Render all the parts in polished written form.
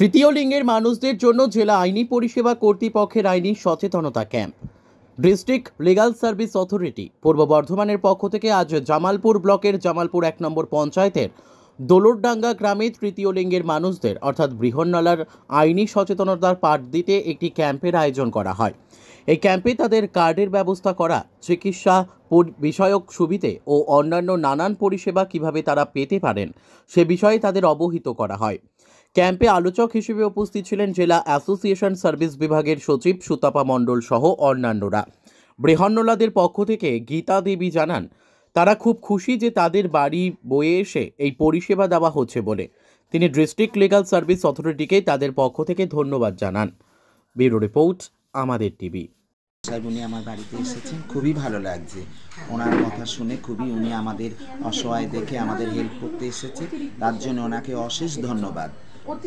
তৃতীয় লিঙ্গের মানুষদের জন্য জেলা আইনি পরিষেবা কর্তৃপক্ষের আইনি সচেতনতা camp. District legal service authority পূর্ব বর্ধমানের পক্ষ থেকে আজ জামালপুর ব্লকের জামালপুর 1 নম্বর পঞ্চায়েতের দোলরডাঙ্গা গ্রামে তৃতীয় লিঙ্গের মানুষদের অর্থাৎ বৃহন্নলার আইনি সচেতনতার পাঠ দিতে একটি ক্যাম্পের আয়োজন করা হয়। এই ক্যাম্পে তাদের কার্ডের ব্যবস্থা করা, চিকিৎসা বিষয়ক সুবিধে ও অন্যান্য নানান পরিষেবা কিভাবে তারা পেতে পারেন সে বিষয়ে তাদের অবহিত করা হয়। ক্যাম্পে আলোচক হিসেবে উপস্থিত ছিলেন জেলা অ্যাসোসিয়েশন সার্ভিস বিভাগের সচিব সুতাপা মণ্ডল সহ অন্যান্যরা। বৃহন্নলাদের পক্ষ থেকে গীতা দেবী জানান, তারা খুব খুশি যে তাদের বাড়ি বয়ে এসে এই পরিষেবা দেওয়া হচ্ছে বলে। তিনি ডিস্ট্রিক্ট লিগাল সার্ভিস অথরিটিকে তাদের পক্ষ থেকে ধন্যবাদ জানান। ব্যুরো রিপোর্ট, আমাদের টিভি। সাহেব উনি আমার বাড়িতে এসেছেন, খুবই ভালো লাগছে ওনার কথা শুনে। উনি আমাদের অসহায় দেখে আমাদের হেল্প করতে এসেছে, তার জন্য ওনাকে অশেষ ধন্যবাদ।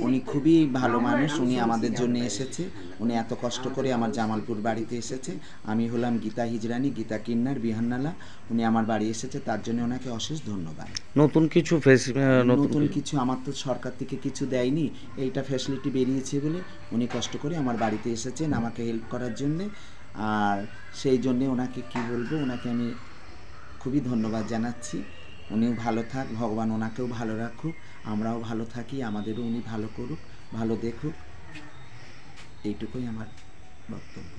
উনি খুবই ভালো মানুষ, উনি আমাদের জন্য এসেছে। উনি এত কষ্ট করে আমার জামালপুর বাড়িতে এসেছে। আমি হলাম গীতা হিজরানি, গীতা কিন্নার, বিহান্নালা। উনি আমার বাড়ি এসেছে, তার জন্য ওনাকে অশেষ ধন্যবাদ। নতুন কিছু আমার তো সরকার থেকে কিছু দেয়নি, এইটা ফ্যাসিলিটি বেরিয়েছে বলে উনি কষ্ট করে আমার বাড়িতে এসেছেন আমাকে হেল্প করার জন্যে। আর সেই জন্যে ওনাকে কি বলবো, ওনাকে আমি খুবই ধন্যবাদ জানাচ্ছি। উনিও ভালো থাক, ভগবান ওনাকেও ভালো রাখুক, আমরাও ভালো থাকি, আমাদেরও উনি ভালো করুক, ভালো দেখুক, এইটুকুই আমার বক্তব্য।